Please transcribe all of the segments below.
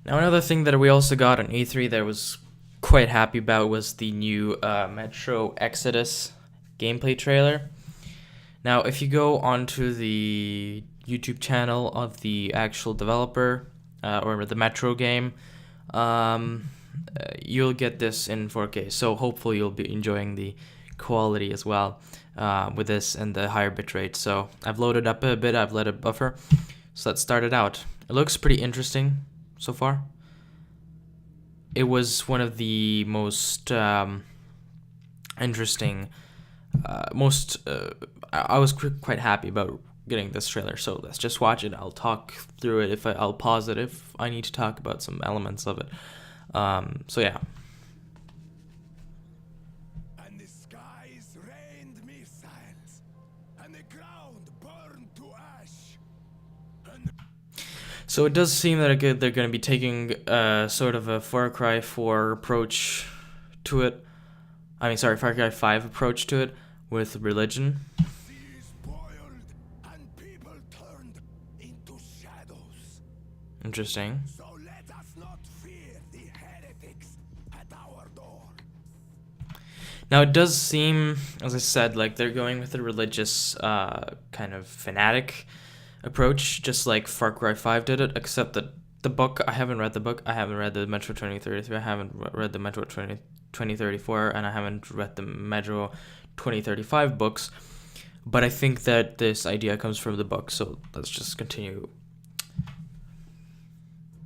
Now, another thing that we also got on E3 that I was quite happy about was the new Metro Exodus gameplay trailer. Now, if you go onto the YouTube channel of the actual developer or the Metro game, you'll get this in 4K. So hopefully you'll be enjoying the quality as well with this and the higher bitrate. So I've loaded up a bit, I've let it buffer. So let's start it out. It looks pretty interesting so far. It was one of the most interesting, I was quite happy about getting this trailer. So let's just watch it. I'll talk through it I'll pause it if I need to talk about some elements of it. So yeah. And the skies rained missiles, and the ground burned to ash. So it does seem that they're going to be taking sort of a Far Cry 4 approach to it. Far Cry 5 approach to it with religion. Seas boiled, and people turned into shadows. Interesting. So let us not fear the heretics at our door. Now it does seem, as I said, like they're going with a religious kind of fanatic approach, just like Far Cry 5 did it, except that the book, I haven't read the book, I haven't read the Metro 2033, I haven't read the Metro 2034, and I haven't read the Metro 2035 books, but I think that this idea comes from the book, so let's just continue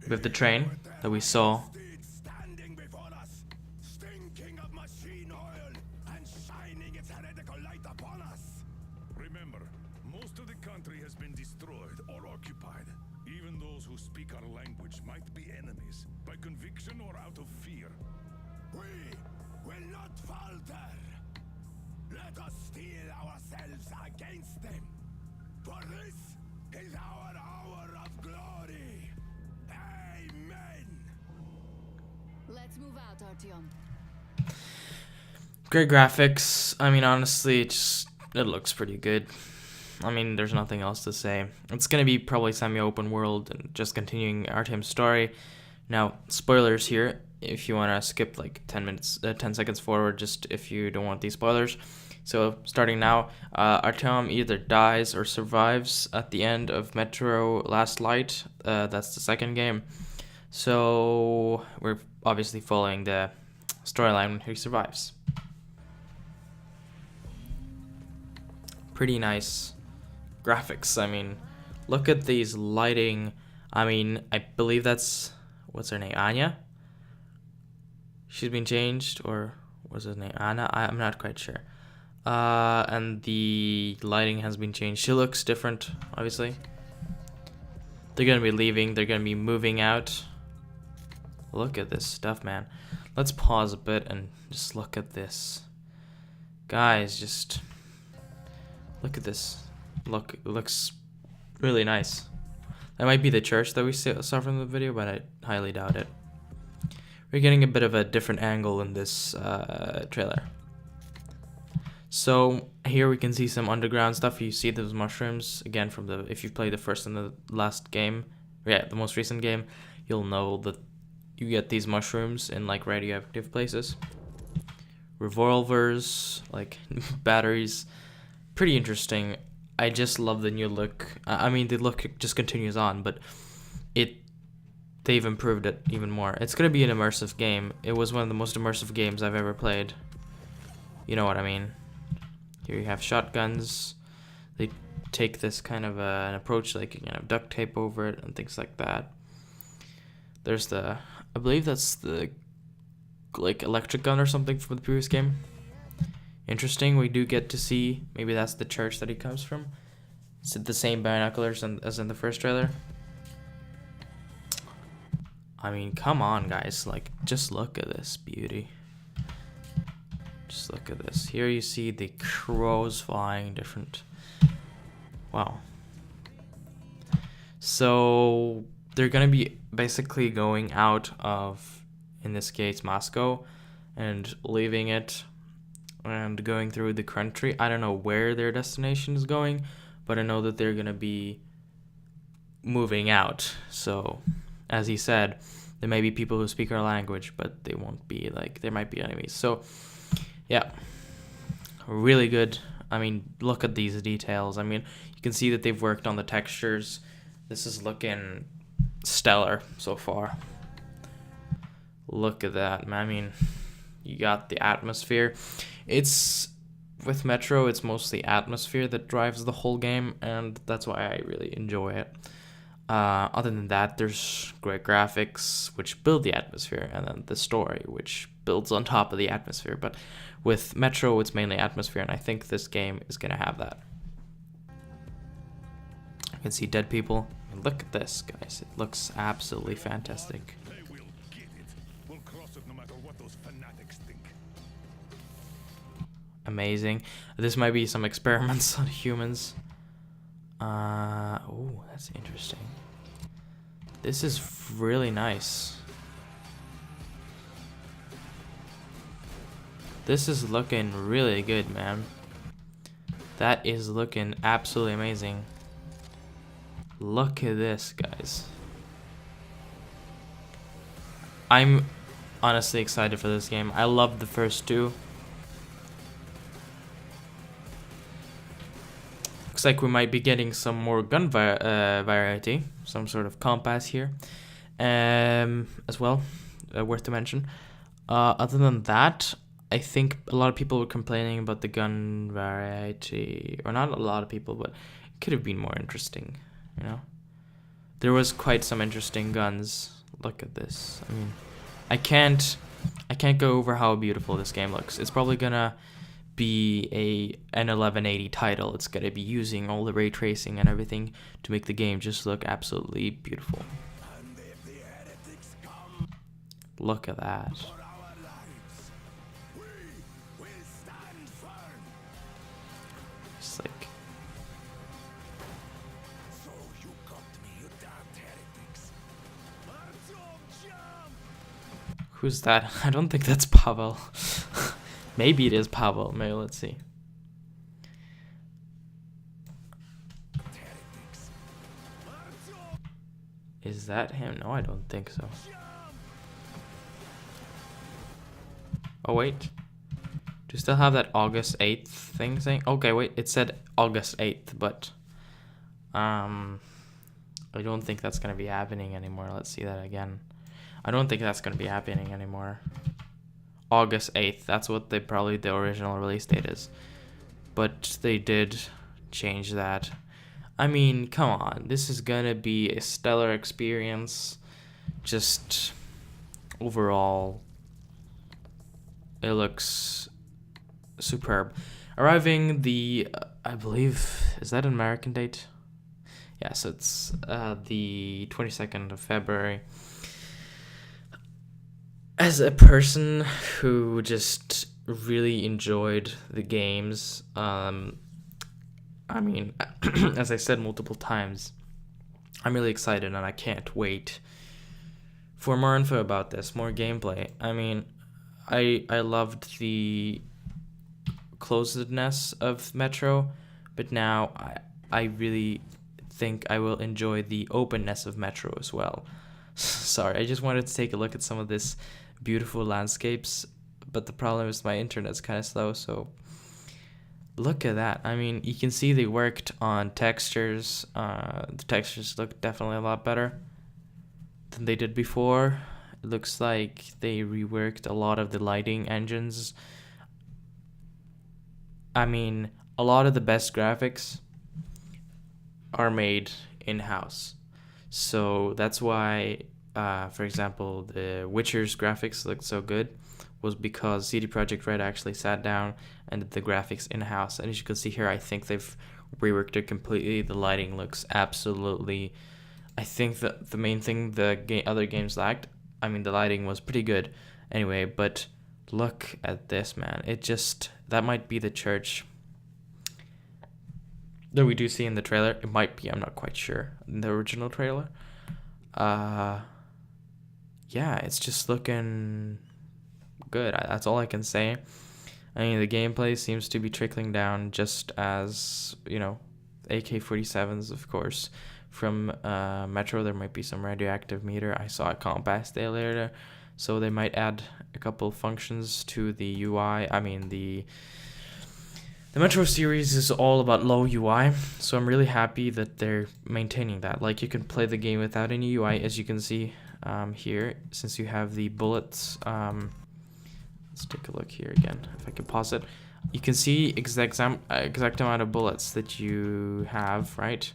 with the train that we saw. Standing before us, stinking of machine oil and shining its heretical light upon us. Remember, most of the country has been destroyed or occupied. Even those who speak our language might be enemies, by conviction or out of fear. We will not falter. Let us steel ourselves against them. For this is our hour of glory. Amen. Let's move out, Artyom. Great graphics. Honestly, it looks pretty good. There's nothing else to say. It's gonna be probably semi-open world and just continuing Artyom's story. Now, spoilers here. If you wanna skip like 10 seconds forward, just if you don't want these spoilers. So starting now, Artyom either dies or survives at the end of Metro Last Light. That's the second game. So we're obviously following the storyline when he survives. Pretty nice graphics. Look at these lighting. I believe that's, what's her name, Anya? She's been changed, or was his name Anna? I'm not quite sure. And the lighting has been changed. She looks different, obviously. They're gonna be leaving. They're gonna be moving out. Look at this stuff, man. Let's pause a bit and just look at this. Guys, just look at this. Look, it looks really nice. That might be the church that we saw from the video, but I highly doubt it. We're getting a bit of a different angle in this trailer. So here we can see some underground stuff. You see those mushrooms again from the, if you've played the first and the last game, yeah, the most recent game, you'll know that you get these mushrooms in like radioactive places. Revolvers, like batteries, pretty interesting. I just love the new look. The look just continues on, but they've improved it even more. It's gonna be an immersive game. It was one of the most immersive games I've ever played. You know what I mean? Here you have shotguns. They take this kind of an approach, like you can have duct tape over it and things like that. There's the, I believe that's the like electric gun or something from the previous game. Interesting. We do get to see, maybe that's the church that he comes from. Is it the same binoculars as in the first trailer? Come on, guys. Like, just look at this beauty. Just look at this. Here you see the crows flying different. Wow. So they're gonna be basically going out of, in this case, Moscow, and leaving it and going through the country. I don't know where their destination is going, but I know that they're gonna be moving out. So as he said, there may be people who speak our language, but they won't be like, there might be enemies. So, yeah, really good. I mean, look at these details. I mean, you can see that they've worked on the textures. This is looking stellar so far. Look at that, man. I mean, you got the atmosphere. It's with Metro, it's mostly atmosphere that drives the whole game, and that's why I really enjoy it. Other than that, there's great graphics, which build the atmosphere, and then the story, which builds on top of the atmosphere. But with Metro, it's mainly atmosphere, and I think this game is going to have that. I can see dead people. And look at this, guys. It looks absolutely fantastic. They will get it. We'll cross it no matter what those fanatics think. Amazing. This might be some experiments on humans. Oh, that's interesting. This is really nice. This is looking really good, man. That is looking absolutely amazing. Look at this, guys. I'm honestly excited for this game. I loved the first two. Looks like we might be getting some more gun variety, some sort of compass here, as well, worth to mention. Other than that, I think a lot of people were complaining about the gun variety, or not a lot of people, but it could have been more interesting, you know? There was quite some interesting guns. Look at this. I mean, I can't go over how beautiful this game looks. It's probably gonna be an 1180 title. It's gonna be using all the ray tracing and everything to make the game just look absolutely beautiful. And if the heretics come Look at that. for our lives, we will stand firm. It's like, So you got me, you damned heretics. Artyom, jump! who's that? I don't think that's Pavel. Maybe it is Pavel. Maybe, let's see. Heretics. Artyom, Is that him? No, I don't think so. jump! Oh, wait. Do you still have that August 8th thing saying? Okay, wait. It said August 8th, but I don't think that's going to be happening anymore. Let's see that again. I don't think that's going to be happening anymore. August 8th. That's what the original release date is. But they did change that. I mean, come on. This is going to be a stellar experience. Just overall, it looks superb. Arriving the, I believe, is that an American date? Yes, it's the 22nd of February. As a person who just really enjoyed the games, I mean, as I said multiple times, I'm really excited and I can't wait for more info about this, more gameplay. I mean, I loved the closedness of Metro, but now I really think I will enjoy the openness of Metro as well. Sorry, I just wanted to take a look at some of this beautiful landscapes, but the problem is my internet's kind of slow, so look at that. I mean, you can see they worked on textures. The textures look definitely a lot better than they did before. It looks like they reworked a lot of the lighting engines. I mean, a lot of the best graphics are made in-house. So that's why, for example, the Witcher's graphics looked so good, was because CD Projekt Red actually sat down and did the graphics in-house. And as you can see here, I think they've reworked it completely. The lighting looks absolutely... I think that the main thing the other games lacked, I mean, the lighting was pretty good anyway, but look at this, man. It just... That might be the church that we do see in the trailer. It might be, I'm not quite sure, in the original trailer. Yeah, it's just looking good. That's all I can say. I mean, the gameplay seems to be trickling down just as, you know, AK-47s, of course, from Metro. There might be some radioactive meter. I saw a compass there later, so they might add a couple functions to the UI. I mean, the Metro series is all about low UI, so I'm really happy that they're maintaining that. Like, you can play the game without any UI, as you can see here, since you have the bullets. Let's take a look here again, if I can pause it. You can see exact amount of bullets that you have, right?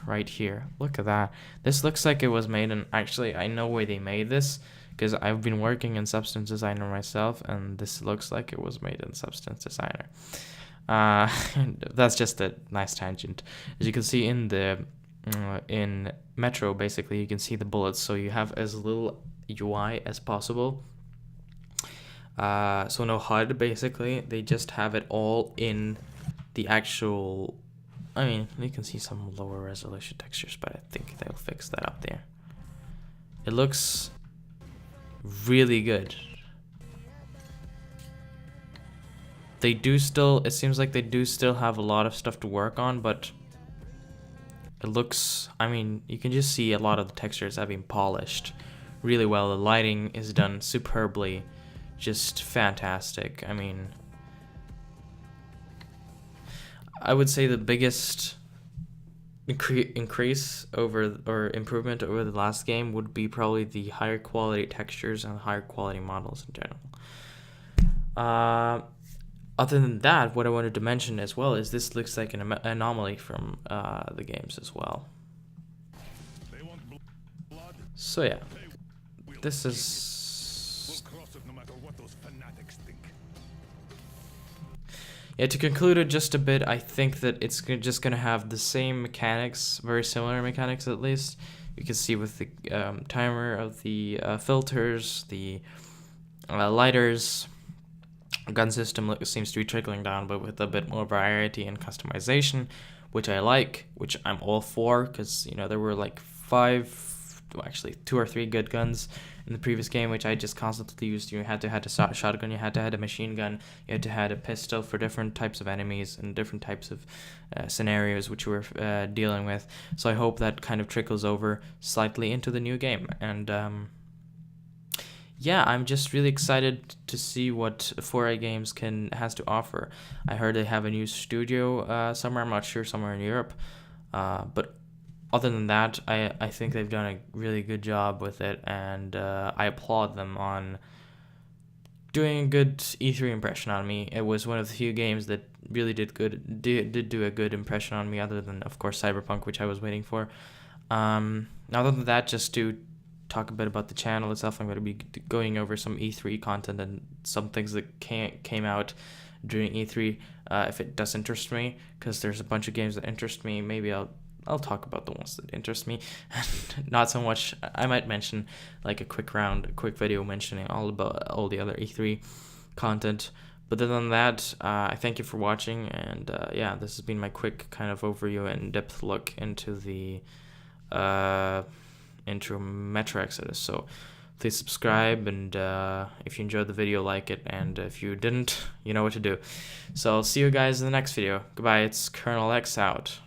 Right here. Look at that. This looks like it was made in... Actually, I know where they made this, because I've been working in Substance Designer myself, and this looks like it was made in Substance Designer. That's just a nice tangent. As you can see in the in Metro, basically, you can see the bullets, so you have as little UI as possible. So no HUD, basically. They just have it all in the actual... I mean, you can see some lower resolution textures, but I think they'll fix that up there. It looks really good. They do still... It seems like they do still have a lot of stuff to work on, but it looks... I mean, you can just see a lot of the textures have been polished really well. The lighting is done superbly. Just fantastic. I mean, I would say the biggest increase over, or improvement over the last game, would be probably the higher quality textures and higher quality models in general. Other than that, what I wanted to mention as well is this looks like an anomaly from the games as well. So yeah, this is... Yeah, to conclude it just a bit, I think that it's just going to have the same mechanics, very similar mechanics at least. You can see with the timer of the filters, the lighters, gun system seems to be trickling down, but with a bit more variety and customization, which I like, which I'm all for, because, you know, there were like 2 or 3 good guns in the previous game, which I just constantly used. You had to have a shotgun, you had to have a machine gun, you had to have a pistol for different types of enemies and different types of scenarios which you were dealing with. So I hope that kind of trickles over slightly into the new game. And yeah, I'm just really excited to see what 4A Games has to offer. I heard they have a new studio somewhere, I'm not sure, somewhere in Europe, but other than that, I think they've done a really good job with it, and I applaud them on doing a good E3 impression on me. It was one of the few games that really did do a good impression on me, other than, of course, Cyberpunk, which I was waiting for. Other than that, just to talk a bit about the channel itself, I'm going to be going over some E3 content and some things that came out during E3, if it does interest me, because there's a bunch of games that interest me. Maybe I'll talk about the ones that interest me. Not so much. I might mention like a quick video mentioning all the other E3 content. But other than that, I thank you for watching, and yeah, this has been my quick kind of overview and in-depth look into the Metro Exodus. So please subscribe, and if you enjoyed the video, like it, and if you didn't, you know what to do. So I'll see you guys in the next video. Goodbye. It's Colonel X out.